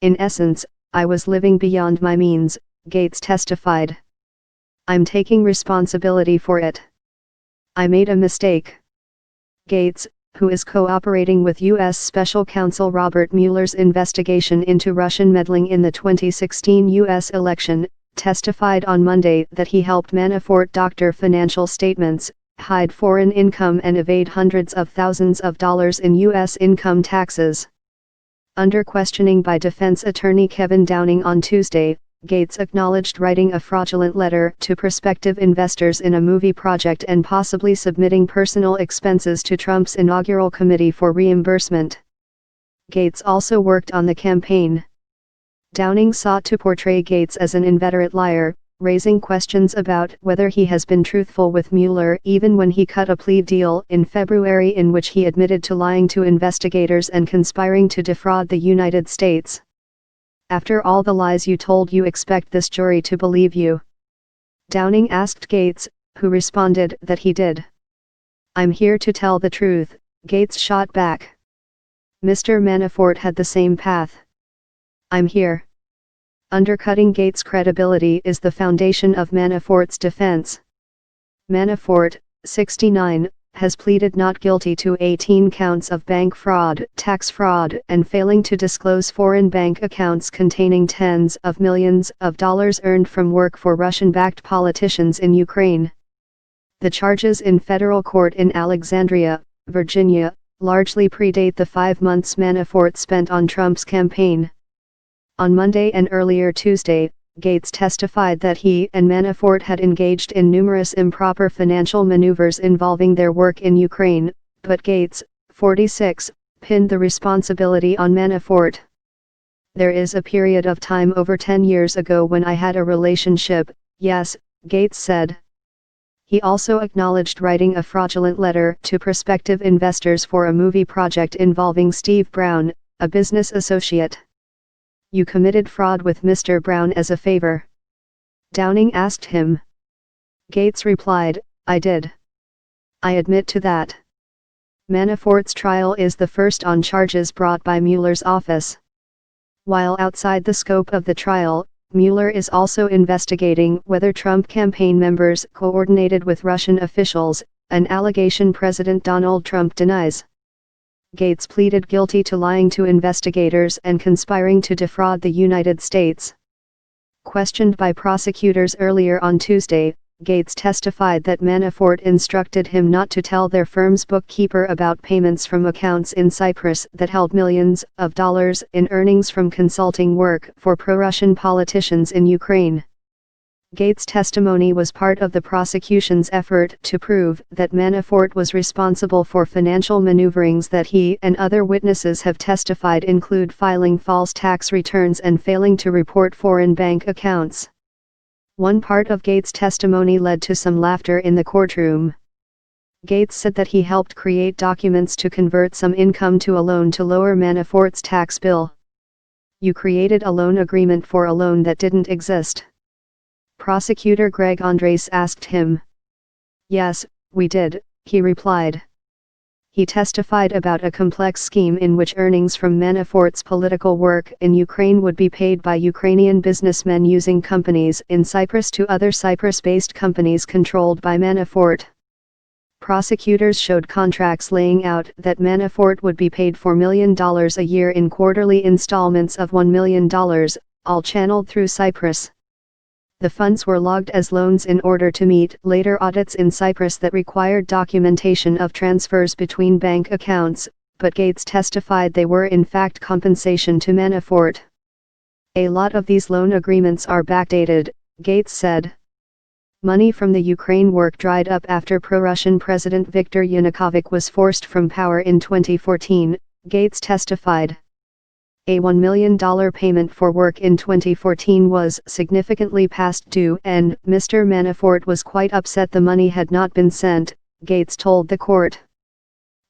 In essence, I was living beyond my means, Gates testified. I'm taking responsibility for it. I made a mistake. Gates, who is cooperating with U.S. Special Counsel Robert Mueller's investigation into Russian meddling in the 2016 U.S. election, testified on Monday that he helped Manafort doctor financial statements, hide foreign income and evade hundreds of thousands of dollars in U.S. income taxes. Under questioning by defense attorney Kevin Downing on Tuesday, Gates acknowledged writing a fraudulent letter to prospective investors in a movie project and possibly submitting personal expenses to Trump's inaugural committee for reimbursement. Gates also worked on the campaign. Downing sought to portray Gates as an inveterate liar, raising questions about whether he has been truthful with Mueller even when he cut a plea deal in February in which he admitted to lying to investigators and conspiring to defraud the United States. After all the lies you told, you expect this jury to believe you? Downing asked Gates, who responded that he did. I'm here to tell the truth, Gates shot back. Mr. Manafort had the same path. I'm here. Undercutting Gates' credibility is the foundation of Manafort's defense. Manafort, 69, has pleaded not guilty to 18 counts of bank fraud, tax fraud, and failing to disclose foreign bank accounts containing tens of millions of dollars earned from work for Russian-backed politicians in Ukraine. The charges in federal court in Alexandria, Virginia, largely predate the 5 months Manafort spent on Trump's campaign. On Monday and earlier Tuesday, Gates testified that he and Manafort had engaged in numerous improper financial maneuvers involving their work in Ukraine, but Gates, 46, pinned the responsibility on Manafort. There is a period of time over 10 years ago when I had a relationship, yes, Gates said. He also acknowledged writing a fraudulent letter to prospective investors for a movie project involving Steve Brown, a business associate. You committed fraud with Mr. Brown as a favor? Downing asked him. Gates replied, I did. I admit to that. Manafort's trial is the first on charges brought by Mueller's office. While outside the scope of the trial, Mueller is also investigating whether Trump campaign members coordinated with Russian officials, an allegation President Donald Trump denies. Gates pleaded guilty to lying to investigators and conspiring to defraud the United States. Questioned by prosecutors earlier on Tuesday, Gates testified that Manafort instructed him not to tell their firm's bookkeeper about payments from accounts in Cyprus that held millions of dollars in earnings from consulting work for pro-Russian politicians in Ukraine. Gates' testimony was part of the prosecution's effort to prove that Manafort was responsible for financial maneuverings that he and other witnesses have testified include filing false tax returns and failing to report foreign bank accounts. One part of Gates' testimony led to some laughter in the courtroom. Gates said that he helped create documents to convert some income to a loan to lower Manafort's tax bill. You created a loan agreement for a loan that didn't exist. Prosecutor Greg Andres asked him. Yes, we did, he replied. He testified about a complex scheme in which earnings from Manafort's political work in Ukraine would be paid by Ukrainian businessmen using companies in Cyprus to other Cyprus-based companies controlled by Manafort. Prosecutors showed contracts laying out that Manafort would be paid $4 million a year in quarterly installments of $1 million, all channeled through Cyprus. The funds were logged as loans in order to meet later audits in Cyprus that required documentation of transfers between bank accounts, but Gates testified they were in fact compensation to Manafort. A lot of these loan agreements are backdated, Gates said. Money from the Ukraine work dried up after pro-Russian President Viktor Yanukovych was forced from power in 2014, Gates testified. A $1 million payment for work in 2014 was significantly past due and Mr. Manafort was quite upset the money had not been sent, Gates told the court.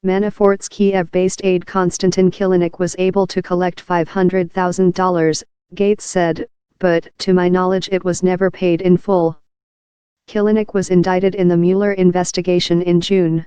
Manafort's Kiev-based aide Konstantin Kilimnik was able to collect $500,000, Gates said, but to my knowledge it was never paid in full. Kilimnik was indicted in the Mueller investigation in June.